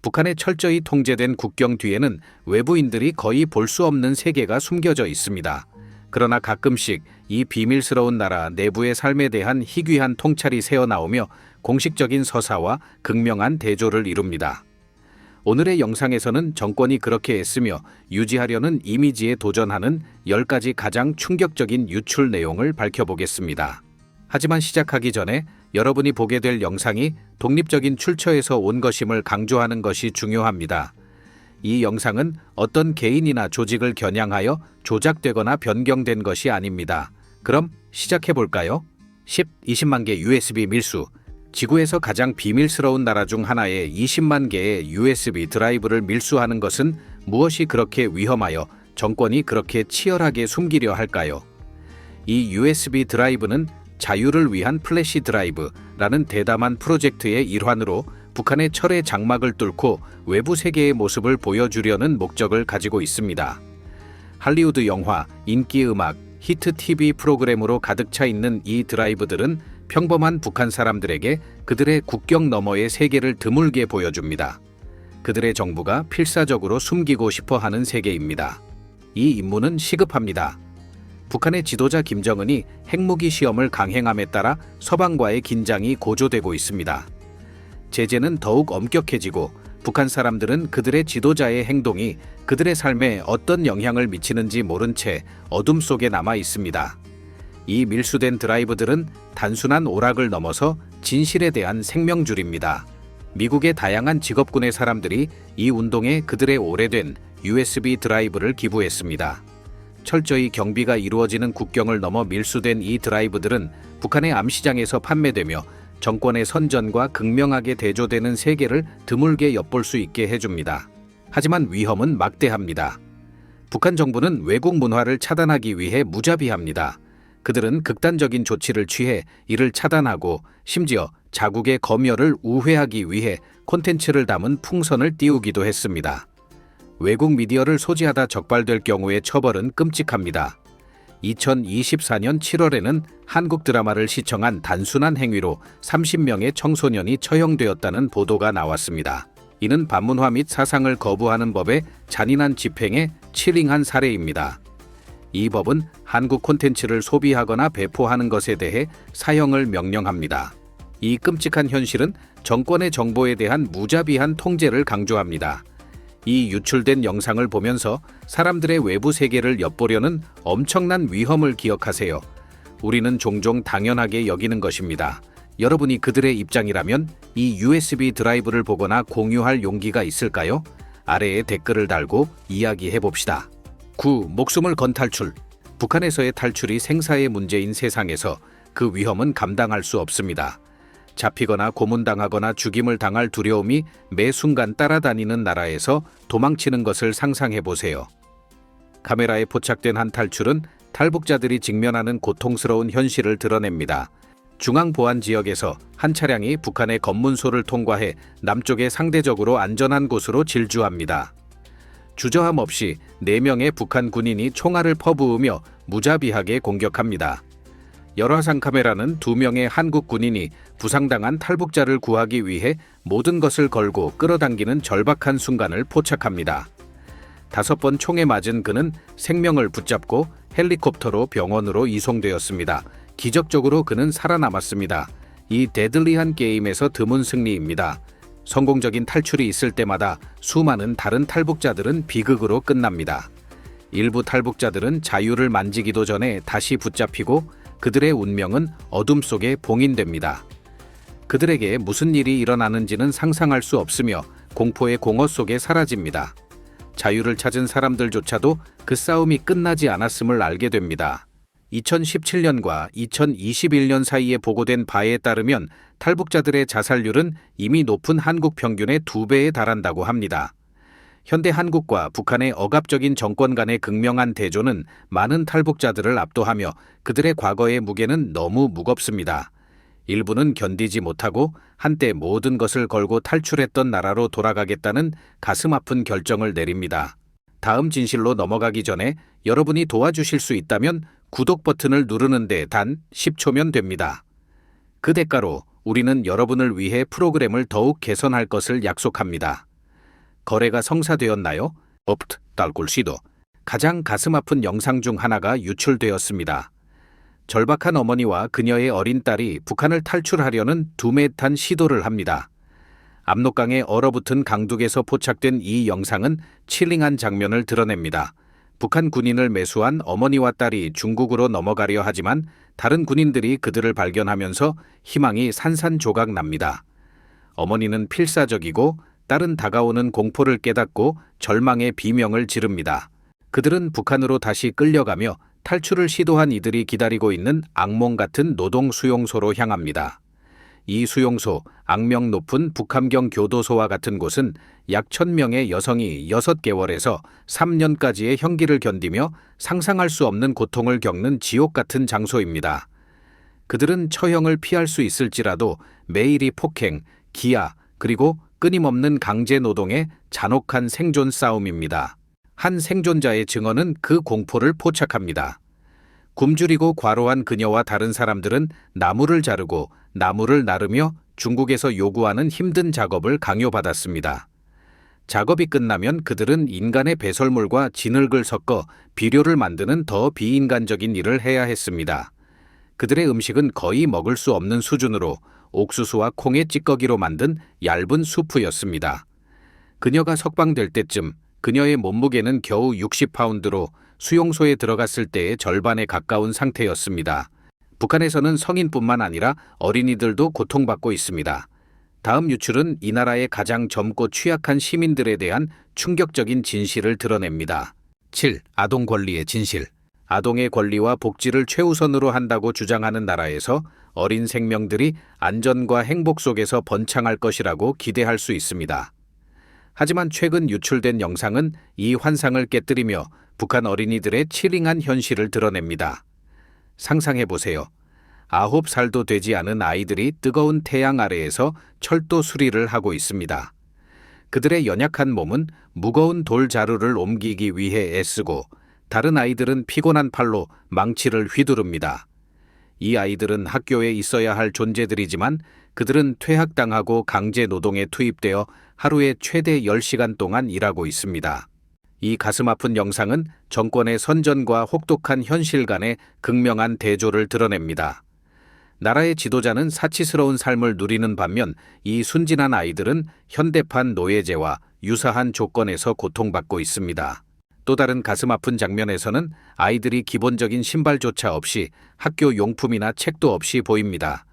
북한의 철저히 통제된 국경 뒤에는 외부인들이 거의 볼 수 없는 세계가 숨겨져 있습니다. 그러나 가끔씩 이 비밀스러운 나라 내부의 삶에 대한 희귀한 통찰이 새어나오며 공식적인 서사와 극명한 대조를 이룹니다. 오늘의 영상에서는 정권이 그렇게 애쓰며 유지하려는 이미지에 도전하는 10가지 가장 충격적인 유출 내용을 밝혀보겠습니다. 하지만 시작하기 전에 여러분이 보게 될 영상이 독립적인 출처에서 온 것임을 강조하는 것이 중요합니다. 이 영상은 어떤 개인이나 조직을 겨냥하여 조작되거나 변경된 것이 아닙니다. 그럼 시작해볼까요? 20만 개 USB 밀수. 지구에서 가장 비밀스러운 나라 중 하나에 20만 개의 USB 드라이브를 밀수하는 것은 무엇이 그렇게 위험하여 정권이 그렇게 치열하게 숨기려 할까요? 이 USB 드라이브는 자유를 위한 플래시 드라이브라는 대담한 프로젝트의 일환으로 북한의 철의 장막을 뚫고 외부 세계의 모습을 보여주려는 목적을 가지고 있습니다. 할리우드 영화, 인기 음악, 히트 TV 프로그램으로 가득 차 있는 이 드라이브들은 평범한 북한 사람들에게 그들의 국경 너머의 세계를 드물게 보여줍니다. 그들의 정부가 필사적으로 숨기고 싶어 하는 세계입니다. 이 임무는 시급합니다. 북한의 지도자 김정은이 핵무기 시험을 강행함에 따라 서방과의 긴장이 고조되고 있습니다. 제재는 더욱 엄격해지고 북한 사람들은 그들의 지도자의 행동이 그들의 삶에 어떤 영향을 미치는지 모른 채 어둠 속에 남아 있습니다. 이 밀수된 드라이브들은 단순한 오락을 넘어서 진실에 대한 생명줄입니다. 미국의 다양한 직업군의 사람들이 이 운동에 그들의 오래된 USB 드라이브를 기부했습니다. 철저히 경비가 이루어지는 국경을 넘어 밀수된 이 드라이브들은 북한의 암시장에서 판매되며 정권의 선전과 극명하게 대조되는 세계를 드물게 엿볼 수 있게 해줍니다. 하지만 위험은 막대합니다. 북한 정부는 외국 문화를 차단하기 위해 무자비합니다. 그들은 극단적인 조치를 취해 이를 차단하고 심지어 자국의 검열을 우회하기 위해 콘텐츠를 담은 풍선을 띄우기도 했습니다. 외국 미디어를 소지하다 적발될 경우의 처벌은 끔찍합니다. 2024년 7월에는 한국 드라마를 시청한 단순한 행위로 30명의 청소년이 처형되었다는 보도가 나왔습니다. 이는 반문화 및 사상을 거부하는 법의 잔인한 집행에 치링한 사례입니다. 이 법은 한국 콘텐츠를 소비하거나 배포하는 것에 대해 사형을 명령합니다. 이 끔찍한 현실은 정권의 정보에 대한 무자비한 통제를 강조합니다. 이 유출된 영상을 보면서 사람들의 외부 세계를 엿보려는 엄청난 위험을 기억하세요. 우리는 종종 당연하게 여기는 것입니다. 여러분이 그들의 입장이라면 이 USB 드라이브를 보거나 공유할 용기가 있을까요? 아래에 댓글을 달고 이야기해봅시다. 9. 목숨을 건 탈출. 북한에서의 탈출이 생사의 문제인 세상에서 그 위험은 감당할 수 없습니다. 잡히거나 고문당하거나 죽임을 당할 두려움이 매 순간 따라다니는 나라에서 도망치는 것을 상상해보세요. 카메라에 포착된 한 탈출은 탈북자들이 직면하는 고통스러운 현실을 드러냅니다. 중앙보안지역에서 한 차량이 북한의 검문소를 통과해 남쪽의 상대적으로 안전한 곳으로 질주합니다. 주저함 없이 4명의 북한 군인이 총알을 퍼부으며 무자비하게 공격합니다. 열화상 카메라는 2명의 한국 군인이 부상당한 탈북자를 구하기 위해 모든 것을 걸고 끌어당기는 절박한 순간을 포착합니다. 5번 총에 맞은 그는 생명을 붙잡고 헬리콥터로 병원으로 이송되었습니다. 기적적으로 그는 살아남았습니다. 이 데들리한 게임에서 드문 승리입니다. 성공적인 탈출이 있을 때마다 수많은 다른 탈북자들은 비극으로 끝납니다. 일부 탈북자들은 자유를 만지기도 전에 다시 붙잡히고 그들의 운명은 어둠 속에 봉인됩니다. 그들에게 무슨 일이 일어나는지는 상상할 수 없으며 공포의 공허 속에 사라집니다. 자유를 찾은 사람들조차도 그 싸움이 끝나지 않았음을 알게 됩니다. 2017년과 2021년 사이에 보고된 바에 따르면 탈북자들의 자살률은 이미 높은 한국 평균의 2배에 달한다고 합니다. 현대 한국과 북한의 억압적인 정권 간의 극명한 대조는 많은 탈북자들을 압도하며 그들의 과거의 무게는 너무 무겁습니다. 일부는 견디지 못하고 한때 모든 것을 걸고 탈출했던 나라로 돌아가겠다는 가슴 아픈 결정을 내립니다. 다음 진실로 넘어가기 전에 여러분이 도와주실 수 있다면 구독 버튼을 누르는데 단 10초면 됩니다. 그 대가로 우리는 여러분을 위해 프로그램을 더욱 개선할 것을 약속합니다. 거래가 성사되었나요? 없트, 딸꿀씨도. 가장 가슴 아픈 영상 중 하나가 유출되었습니다. 절박한 어머니와 그녀의 어린 딸이 북한을 탈출하려는 두메탄 시도를 합니다. 압록강에 얼어붙은 강둑에서 포착된 이 영상은 칠링한 장면을 드러냅니다. 북한 군인을 매수한 어머니와 딸이 중국으로 넘어가려 하지만 다른 군인들이 그들을 발견하면서 희망이 산산조각 납니다. 어머니는 필사적이고 딸은 다가오는 공포를 깨닫고 절망의 비명을 지릅니다. 그들은 북한으로 다시 끌려가며 탈출을 시도한 이들이 기다리고 있는 악몽 같은 노동 수용소로 향합니다. 이 수용소, 악명 높은 북함경 교도소와 같은 곳은 약 1000명의 여성이 6개월에서 3년까지의 형기를 견디며 상상할 수 없는 고통을 겪는 지옥 같은 장소입니다. 그들은 처형을 피할 수 있을지라도 매일이 폭행, 기아, 그리고 끊임없는 강제 노동의 잔혹한 생존 싸움입니다. 한 생존자의 증언은 그 공포를 포착합니다. 굶주리고 과로한 그녀와 다른 사람들은 나무를 자르고 나무를 나르며 중국에서 요구하는 힘든 작업을 강요받았습니다. 작업이 끝나면 그들은 인간의 배설물과 진흙을 섞어 비료를 만드는 더 비인간적인 일을 해야 했습니다. 그들의 음식은 거의 먹을 수 없는 수준으로 옥수수와 콩의 찌꺼기로 만든 얇은 수프였습니다. 그녀가 석방될 때쯤 그녀의 몸무게는 겨우 60파운드로 수용소에 들어갔을 때의 절반에 가까운 상태였습니다. 북한에서는 성인뿐만 아니라 어린이들도 고통받고 있습니다. 다음 유출은 이 나라의 가장 젊고 취약한 시민들에 대한 충격적인 진실을 드러냅니다. 7. 아동 권리의 진실. 아동의 권리와 복지를 최우선으로 한다고 주장하는 나라에서 어린 생명들이 안전과 행복 속에서 번창할 것이라고 기대할 수 있습니다. 하지만 최근 유출된 영상은 이 환상을 깨뜨리며 북한 어린이들의 칠링한 현실을 드러냅니다. 상상해보세요. 9살도 되지 않은 아이들이 뜨거운 태양 아래에서 철도 수리를 하고 있습니다. 그들의 연약한 몸은 무거운 돌 자루를 옮기기 위해 애쓰고 다른 아이들은 피곤한 팔로 망치를 휘두릅니다. 이 아이들은 학교에 있어야 할 존재들이지만 그들은 퇴학당하고 강제 노동에 투입되어 하루에 최대 10시간 동안 일하고 있습니다. 이 가슴 아픈 영상은 정권의 선전과 혹독한 현실 간의 극명한 대조를 드러냅니다. 나라의 지도자는 사치스러운 삶을 누리는 반면 이 순진한 아이들은 현대판 노예제와 유사한 조건에서 고통받고 있습니다. 또 다른 가슴 아픈 장면에서는 아이들이 기본적인 신발조차 없이 학교 용품이나 책도 없이 보입니다.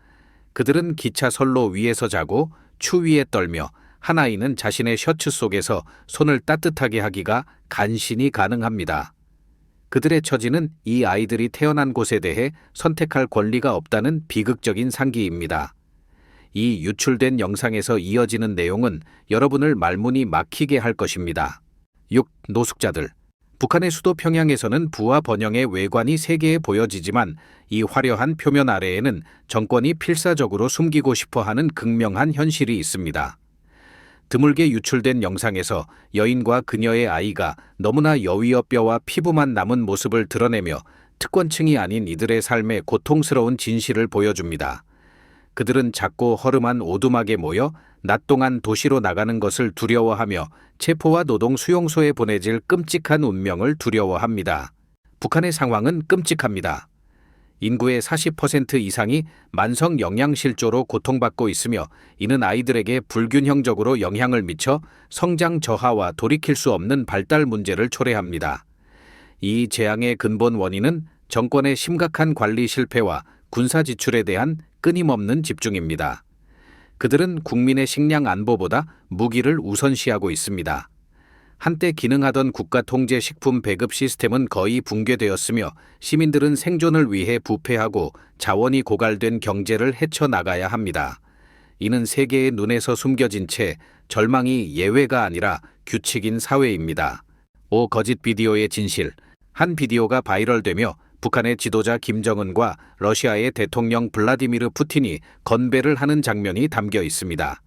그들은 기차 선로 위에서 자고 추위에 떨며 한 아이는 자신의 셔츠 속에서 손을 따뜻하게 하기가 간신히 가능합니다. 그들의 처지는 이 아이들이 태어난 곳에 대해 선택할 권리가 없다는 비극적인 상기입니다. 이 유출된 영상에서 이어지는 내용은 여러분을 말문이 막히게 할 것입니다. 6. 노숙자들. 북한의 수도 평양에서는 부와 번영의 외관이 세계에 보여지지만 이 화려한 표면 아래에는 정권이 필사적으로 숨기고 싶어하는 극명한 현실이 있습니다. 드물게 유출된 영상에서 여인과 그녀의 아이가 너무나 여위어 뼈와 피부만 남은 모습을 드러내며 특권층이 아닌 이들의 삶의 고통스러운 진실을 보여줍니다. 그들은 작고 허름한 오두막에 모여 낮 동안 도시로 나가는 것을 두려워하며 체포와 노동 수용소에 보내질 끔찍한 운명을 두려워합니다. 북한의 상황은 끔찍합니다. 인구의 40% 이상이 만성 영양실조로 고통받고 있으며 이는 아이들에게 불균형적으로 영향을 미쳐 성장 저하와 돌이킬 수 없는 발달 문제를 초래합니다. 이 재앙의 근본 원인은 정권의 심각한 관리 실패와 군사 지출에 대한 끊임없는 집중입니다. 그들은 국민의 식량 안보보다 무기를 우선시하고 있습니다. 한때 기능하던 국가통제 식품 배급 시스템은 거의 붕괴되었으며 시민들은 생존을 위해 부패하고 자원이 고갈된 경제를 헤쳐나가야 합니다. 이는 세계의 눈에서 숨겨진 채 절망이 예외가 아니라 규칙인 사회입니다. 거짓 비디오의 진실. 한 비디오가 바이럴되며 북한의 지도자 김정은과 러시아의 대통령 블라디미르 푸틴이 건배를 하는 장면이 담겨 있습니다.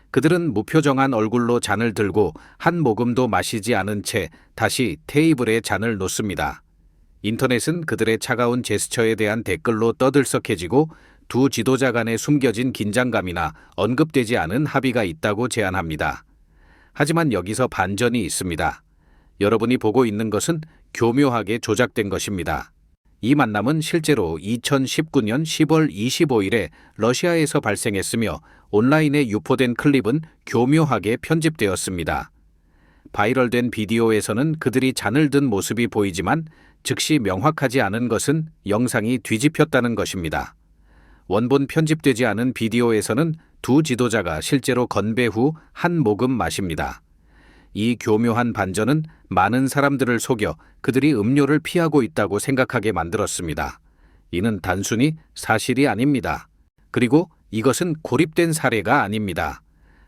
그들은 무표정한 얼굴로 잔을 들고 한 모금도 마시지 않은 채 다시 테이블에 잔을 놓습니다. 인터넷은 그들의 차가운 제스처에 대한 댓글로 떠들썩해지고 두 지도자 간에 숨겨진 긴장감이나 언급되지 않은 합의가 있다고 제안합니다. 하지만 여기서 반전이 있습니다. 여러분이 보고 있는 것은 교묘하게 조작된 것입니다. 이 만남은 실제로 2019년 10월 25일에 러시아에서 발생했으며 온라인에 유포된 클립은 교묘하게 편집되었습니다. 바이럴된 비디오에서는 그들이 잔을 든 모습이 보이지만 즉시 명확하지 않은 것은 영상이 뒤집혔다는 것입니다. 원본 편집되지 않은 비디오에서는 두 지도자가 실제로 건배 후 한 모금 마십니다. 이 교묘한 반전은 많은 사람들을 속여 그들이 음료를 피하고 있다고 생각하게 만들었습니다. 이는 단순히 사실이 아닙니다. 그리고 이것은 고립된 사례가 아닙니다.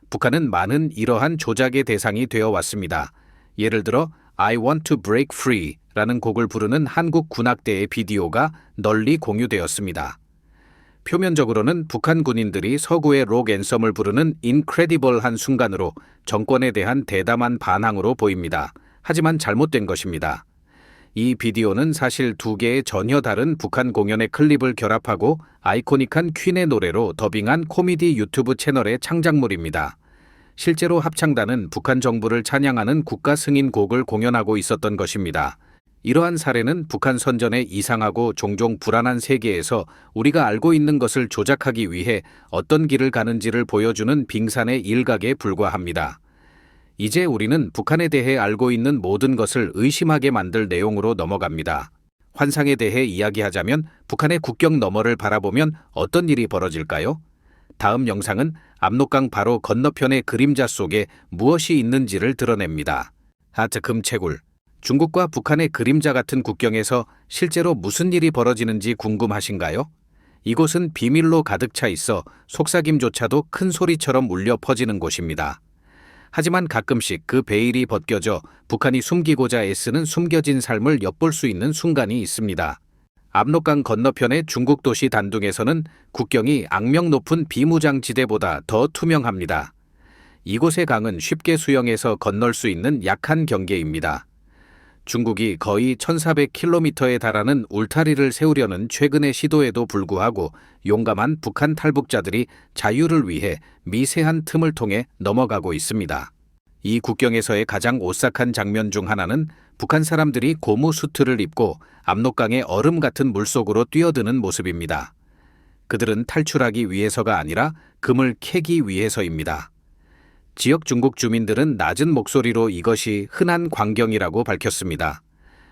북한은 많은 이러한 조작의 대상이 되어 왔습니다. 예를 들어 I Want to Break Free 라는 곡을 부르는 한국 군악대의 비디오가 널리 공유되었습니다. 표면적으로는 북한 군인들이 서구의 록 앤썸을 부르는 인크레디블한 순간으로 정권에 대한 대담한 반항으로 보입니다. 하지만 잘못된 것입니다. 이 비디오는 사실 두 개의 전혀 다른 북한 공연의 클립을 결합하고 아이코닉한 퀸의 노래로 더빙한 코미디 유튜브 채널의 창작물입니다. 실제로 합창단은 북한 정부를 찬양하는 국가 승인 곡을 공연하고 있었던 것입니다. 이러한 사례는 북한 선전의 이상하고 종종 불안한 세계에서 우리가 알고 있는 것을 조작하기 위해 어떤 길을 가는지를 보여주는 빙산의 일각에 불과합니다. 이제 우리는 북한에 대해 알고 있는 모든 것을 의심하게 만들 내용으로 넘어갑니다. 환상에 대해 이야기하자면 북한의 국경 너머를 바라보면 어떤 일이 벌어질까요? 다음 영상은 압록강 바로 건너편의 그림자 속에 무엇이 있는지를 드러냅니다. 하트 금채굴. 중국과 북한의 그림자 같은 국경에서 실제로 무슨 일이 벌어지는지 궁금하신가요? 이곳은 비밀로 가득 차 있어 속삭임조차도 큰 소리처럼 울려 퍼지는 곳입니다. 하지만 가끔씩 그 베일이 벗겨져 북한이 숨기고자 애쓰는 숨겨진 삶을 엿볼 수 있는 순간이 있습니다. 압록강 건너편의 중국 도시 단둥에서는 국경이 악명 높은 비무장지대보다 더 투명합니다. 이곳의 강은 쉽게 수영해서 건널 수 있는 약한 경계입니다. 중국이 거의 1400km에 달하는 울타리를 세우려는 최근의 시도에도 불구하고 용감한 북한 탈북자들이 자유를 위해 미세한 틈을 통해 넘어가고 있습니다. 이 국경에서의 가장 오싹한 장면 중 하나는 북한 사람들이 고무 수트를 입고 압록강의 얼음 같은 물속으로 뛰어드는 모습입니다. 그들은 탈출하기 위해서가 아니라 금을 캐기 위해서입니다. 지역 중국 주민들은 낮은 목소리로 이것이 흔한 광경이라고 밝혔습니다.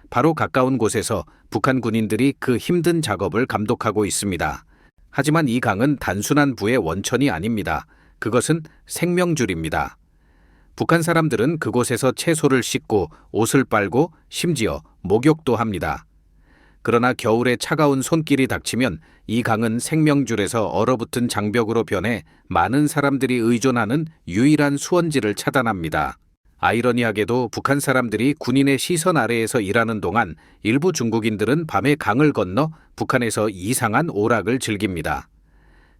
바로 가까운 곳에서 북한 군인들이 그 힘든 작업을 감독하고 있습니다. 하지만 이 강은 단순한 부의 원천이 아닙니다. 그것은 생명줄입니다. 북한 사람들은 그곳에서 채소를 씻고 옷을 빨고 심지어 목욕도 합니다. 그러나 겨울에 차가운 손길이 닥치면 이 강은 생명줄에서 얼어붙은 장벽으로 변해 많은 사람들이 의존하는 유일한 수원지를 차단합니다. 아이러니하게도 북한 사람들이 군인의 시선 아래에서 일하는 동안 일부 중국인들은 밤에 강을 건너 북한에서 이상한 오락을 즐깁니다.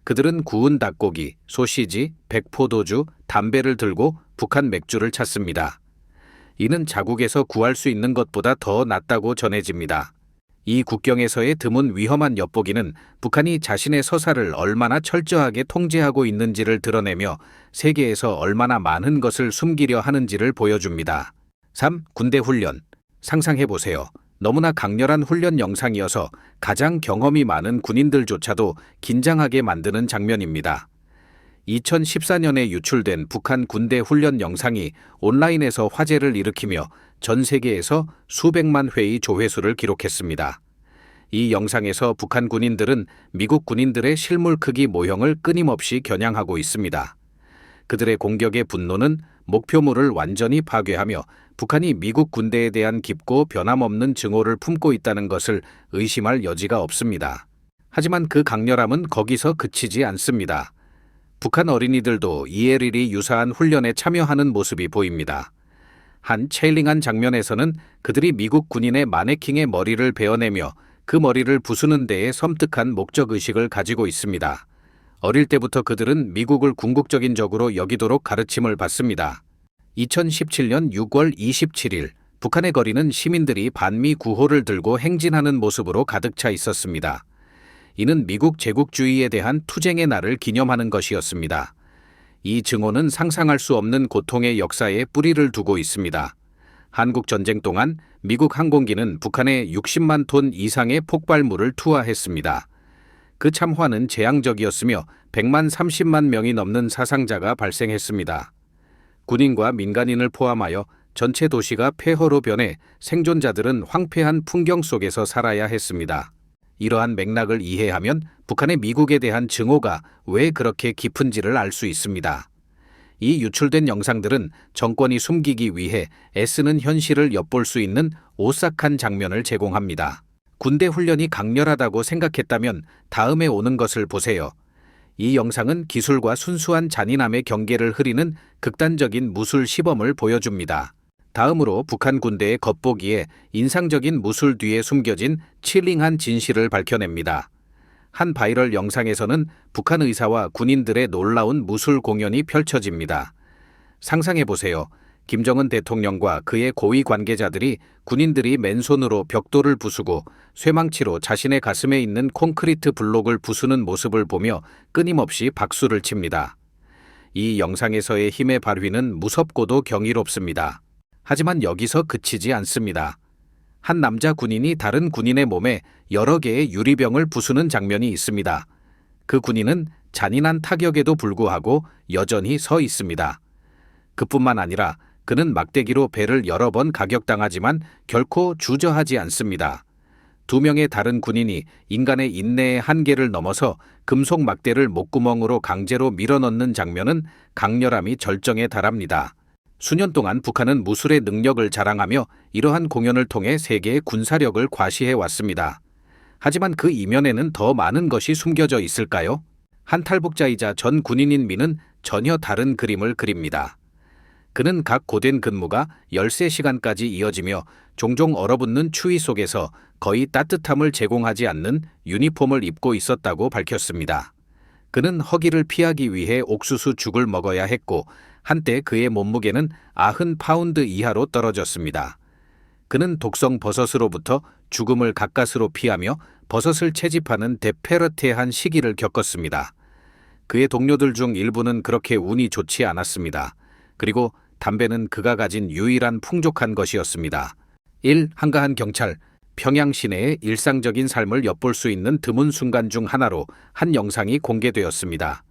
그들은 구운 닭고기, 소시지, 백포도주, 담배를 들고 북한 맥주를 찾습니다. 이는 자국에서 구할 수 있는 것보다 더 낫다고 전해집니다. 이 국경에서의 드문 위험한 엿보기는 북한이 자신의 서사를 얼마나 철저하게 통제하고 있는지를 드러내며 세계에서 얼마나 많은 것을 숨기려 하는지를 보여줍니다. 3. 군대 훈련. 상상해보세요. 너무나 강렬한 훈련 영상이어서 가장 경험이 많은 군인들조차도 긴장하게 만드는 장면입니다. 2014년에 유출된 북한 군대 훈련 영상이 온라인에서 화제를 일으키며 전 세계에서 수백만 회의 조회수를 기록했습니다. 이 영상에서 북한 군인들은 미국 군인들의 실물 크기 모형을 끊임없이 겨냥하고 있습니다. 그들의 공격의 분노는 목표물을 완전히 파괴하며 북한이 미국 군대에 대한 깊고 변함없는 증오를 품고 있다는 것을 의심할 여지가 없습니다. 하지만 그 강렬함은 거기서 그치지 않습니다. 북한 어린이들도 이에 일이 유사한 훈련에 참여하는 모습이 보입니다. 한 체일링한 장면에서는 그들이 미국 군인의 마네킹의 머리를 베어내며 그 머리를 부수는 데에 섬뜩한 목적의식을 가지고 있습니다. 어릴 때부터 그들은 미국을 궁극적인 적으로 여기도록 가르침을 받습니다. 2017년 6월 27일 북한의 거리는 시민들이 반미 구호를 들고 행진하는 모습으로 가득 차 있었습니다. 이는 미국 제국주의에 대한 투쟁의 날을 기념하는 것이었습니다. 이 증오는 상상할 수 없는 고통의 역사에 뿌리를 두고 있습니다. 한국 전쟁 동안 미국 항공기는 북한에 60만 톤 이상의 폭발물을 투하했습니다. 그 참화는 재앙적이었으며 100만 30만 명이 넘는 사상자가 발생했습니다. 군인과 민간인을 포함하여 전체 도시가 폐허로 변해 생존자들은 황폐한 풍경 속에서 살아야 했습니다. 이러한 맥락을 이해하면 북한의 미국에 대한 증오가 왜 그렇게 깊은지를 알 수 있습니다. 이 유출된 영상들은 정권이 숨기기 위해 애쓰는 현실을 엿볼 수 있는 오싹한 장면을 제공합니다. 군대 훈련이 강렬하다고 생각했다면 다음에 오는 것을 보세요. 이 영상은 기술과 순수한 잔인함의 경계를 흐리는 극단적인 무술 시범을 보여줍니다. 다음으로 북한 군대의 겉보기에 인상적인 무술 뒤에 숨겨진 칠링한 진실을 밝혀냅니다. 한 바이럴 영상에서는 북한 의사와 군인들의 놀라운 무술 공연이 펼쳐집니다. 상상해보세요. 김정은 대통령과 그의 고위 관계자들이 군인들이 맨손으로 벽돌을 부수고 쇠망치로 자신의 가슴에 있는 콘크리트 블록을 부수는 모습을 보며 끊임없이 박수를 칩니다. 이 영상에서의 힘의 발휘는 무섭고도 경이롭습니다. 하지만 여기서 그치지 않습니다. 한 남자 군인이 다른 군인의 몸에 여러 개의 유리병을 부수는 장면이 있습니다. 그 군인은 잔인한 타격에도 불구하고 여전히 서 있습니다. 그뿐만 아니라 그는 막대기로 배를 여러 번 가격당하지만 결코 주저하지 않습니다. 2명의 다른 군인이 인간의 인내의 한계를 넘어서 금속 막대를 목구멍으로 강제로 밀어넣는 장면은 강렬함이 절정에 달합니다. 수년 동안 북한은 무술의 능력을 자랑하며 이러한 공연을 통해 세계의 군사력을 과시해왔습니다. 하지만 그 이면에는 더 많은 것이 숨겨져 있을까요? 한 탈북자이자 전 군인인 미는 전혀 다른 그림을 그립니다. 그는 각 고된 근무가 13시간까지 이어지며 종종 얼어붙는 추위 속에서 거의 따뜻함을 제공하지 않는 유니폼을 입고 있었다고 밝혔습니다. 그는 허기를 피하기 위해 옥수수 죽을 먹어야 했고 한때 그의 몸무게는 90파운드 이하로 떨어졌습니다. 그는 독성 버섯으로부터 죽음을 가까스로 피하며 버섯을 채집하는 대페르테한 시기를 겪었습니다. 그의 동료들 중 일부는 그렇게 운이 좋지 않았습니다. 그리고 담배는 그가 가진 유일한 풍족한 것이었습니다. 1. 한가한 경찰. 평양 시내의 일상적인 삶을 엿볼 수 있는 드문 순간 중 하나로 한 영상이 공개되었습니다.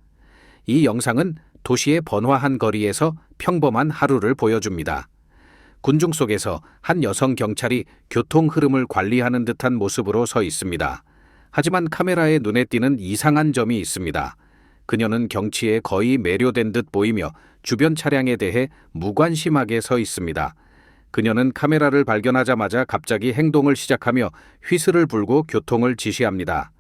이 영상은 도시의 번화한 거리에서 평범한 하루를 보여줍니다. 군중 속에서 한 여성 경찰이 교통 흐름을 관리하는 듯한 모습으로 서 있습니다. 하지만 카메라에 눈에 띄는 이상한 점이 있습니다. 그녀는 경치에 거의 매료된 듯 보이며 주변 차량에 대해 무관심하게 서 있습니다. 그녀는 카메라를 발견하자마자 갑자기 행동을 시작하며 휘슬을 불고 교통을 지시합니다.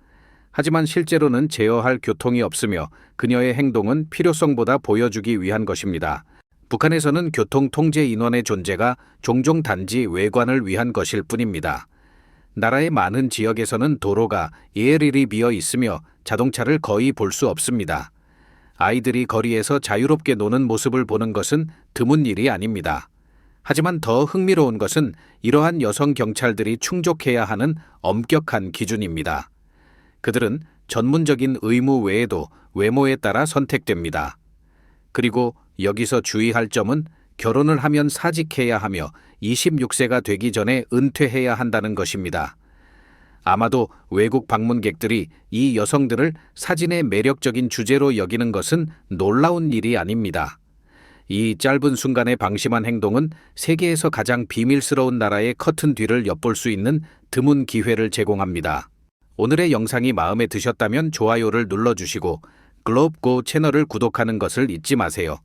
하지만 실제로는 제어할 교통이 없으며 그녀의 행동은 필요성보다 보여주기 위한 것입니다. 북한에서는 교통 통제 인원의 존재가 종종 단지 외관을 위한 것일 뿐입니다. 나라의 많은 지역에서는 도로가 예리리 비어 있으며 자동차를 거의 볼 수 없습니다. 아이들이 거리에서 자유롭게 노는 모습을 보는 것은 드문 일이 아닙니다. 하지만 더 흥미로운 것은 이러한 여성 경찰들이 충족해야 하는 엄격한 기준입니다. 그들은 전문적인 의무 외에도 외모에 따라 선택됩니다. 그리고 여기서 주의할 점은 결혼을 하면 사직해야 하며 26세가 되기 전에 은퇴해야 한다는 것입니다. 아마도 외국 방문객들이 이 여성들을 사진의 매력적인 주제로 여기는 것은 놀라운 일이 아닙니다. 이 짧은 순간의 방심한 행동은 세계에서 가장 비밀스러운 나라의 커튼 뒤를 엿볼 수 있는 드문 기회를 제공합니다. 오늘의 영상이 마음에 드셨다면 좋아요를 눌러주시고 글로브고 채널을 구독하는 것을 잊지 마세요.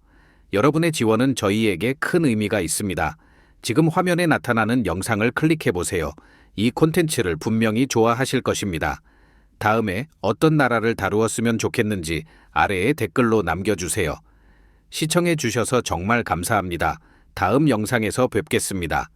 여러분의 지원은 저희에게 큰 의미가 있습니다. 지금 화면에 나타나는 영상을 클릭해보세요. 이 콘텐츠를 분명히 좋아하실 것입니다. 다음에 어떤 나라를 다루었으면 좋겠는지 아래에 댓글로 남겨주세요. 시청해 주셔서 정말 감사합니다. 다음 영상에서 뵙겠습니다.